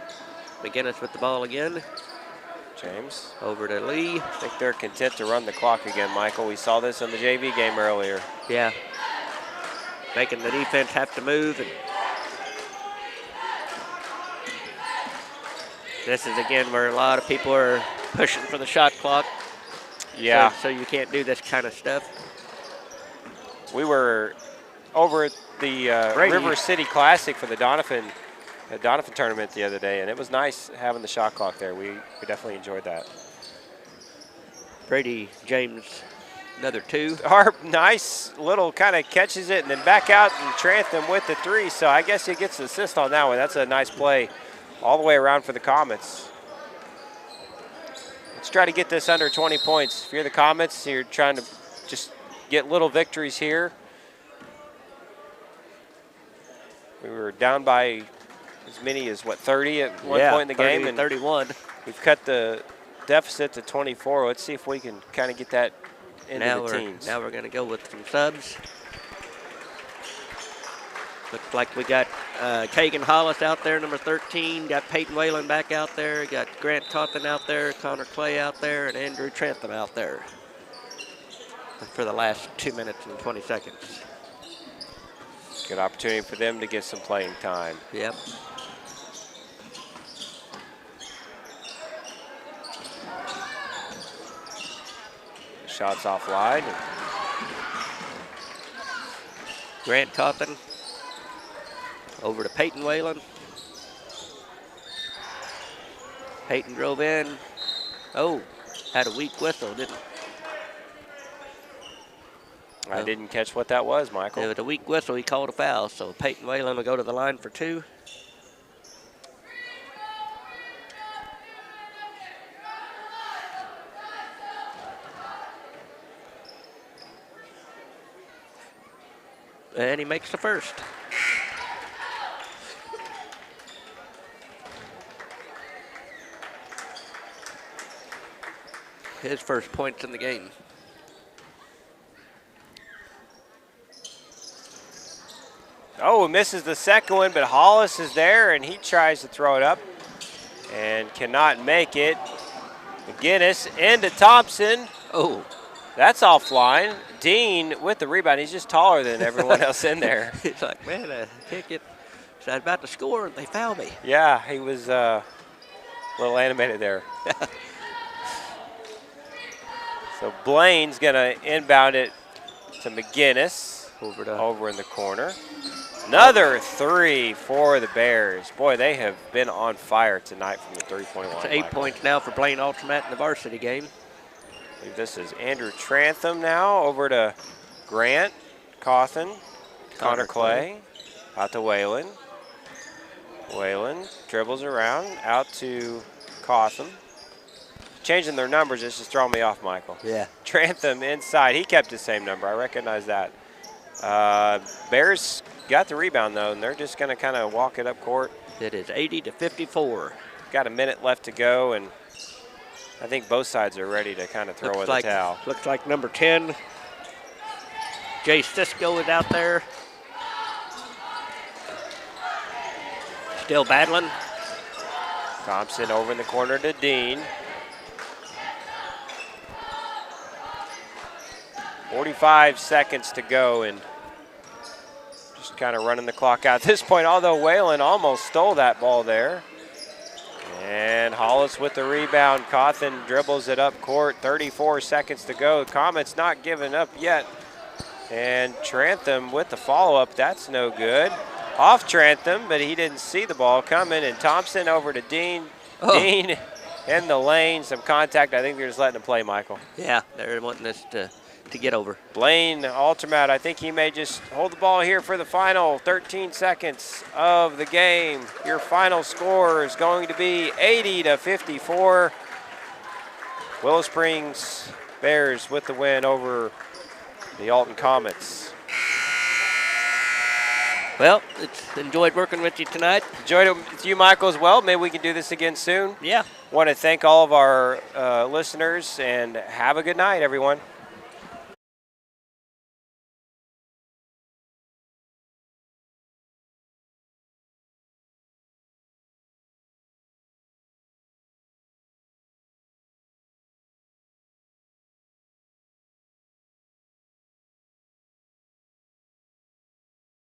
McGinnis with the ball again. James. Over to Lee. I think they're content to run the clock again, Michael. We saw this in the JV game earlier. Yeah. Making the defense have to move. And this is, again, where a lot of people are pushing for the shot clock. Yeah. So you can't do this kind of stuff. We were over at the River City Classic for the Donovan tournament the other day, and it was nice having the shot clock there. We definitely enjoyed that. Brady James, another 2. Harp, nice little kind of catches it and then back out and Trantham with the 3. So I guess he gets the assist on that one. That's a nice play all the way around for the Comets. Let's try to get this under 20 points. If you're the Comets, you're trying to just get little victories here. We were down by as many as, 30 at one point in the game? And 31. We've cut the deficit to 24. Let's see if we can kind of get that into the teens. Now we're going to go with some subs. Looks like we got Kagan Hollis out there, number 13. Got Peyton Whalen back out there. Got Grant Cawthon out there, Connor Clay out there, and Andrew Trantham out there for the last 2 minutes and 20 seconds. Good opportunity for them to get some playing time. Yep. Shots offline. Grant Cawthon over to Peyton Whalen. Peyton drove in. Oh, had a weak whistle, didn't I didn't catch what that was, Michael. It was a weak whistle. He called a foul, so Peyton Whalen will go to the line for 2. And he makes the first. His first points in the game. Oh, misses the second one, but Hollis is there, and he tries to throw it up and cannot make it. McGinnis into Thompson. Oh. That's offline. Dean with the rebound. He's just taller than everyone else in there. He's like, man, I kick it. So I was about to score, and they fouled me. Yeah, he was a little animated there. So Blaine's going to inbound it to McGinnis over in the corner. Another 3 for the Bears. Boy, they have been on fire tonight from the three-point line. It's 8 points now for Blaine Alton in the varsity game. I believe this is Andrew Trantham now over to Grant, Cawthon, Connor Clay, out to Whalen. Whalen dribbles around, out to Cawthon. Changing their numbers is just throwing me off, Michael. Yeah. Trantham inside. He kept his same number. I recognize that. Bears got the rebound, though, and they're just going to kind of walk it up court. It is 80-54. Got a minute left to go, and I think both sides are ready to kind of throw in the towel. Looks like number 10, Jay Cisco, is out there. Still battling. Thompson over in the corner to Dean. 45 seconds to go, and just kind of running the clock out at this point, although Whalen almost stole that ball there. And Hollis with the rebound. Cawthon dribbles it up court. 34 seconds to go. Comets not giving up yet. And Trantham with the follow-up. That's no good. Off Trantham, but he didn't see the ball coming. And Thompson over to Dean. Oh. Dean in the lane. Some contact. I think they're just letting him play, Michael. Yeah, they're wanting us to get over. Blaine Altermat, I think he may just hold the ball here for the final 13 seconds of the game. Your final score is going to be 80-54. Willow Springs Bears with the win over the Alton Comets. Well, it's enjoyed working with you tonight. Enjoyed it with you, Michael, as well. Maybe we can do this again soon. Yeah. Want to thank all of our listeners, and have a good night, everyone.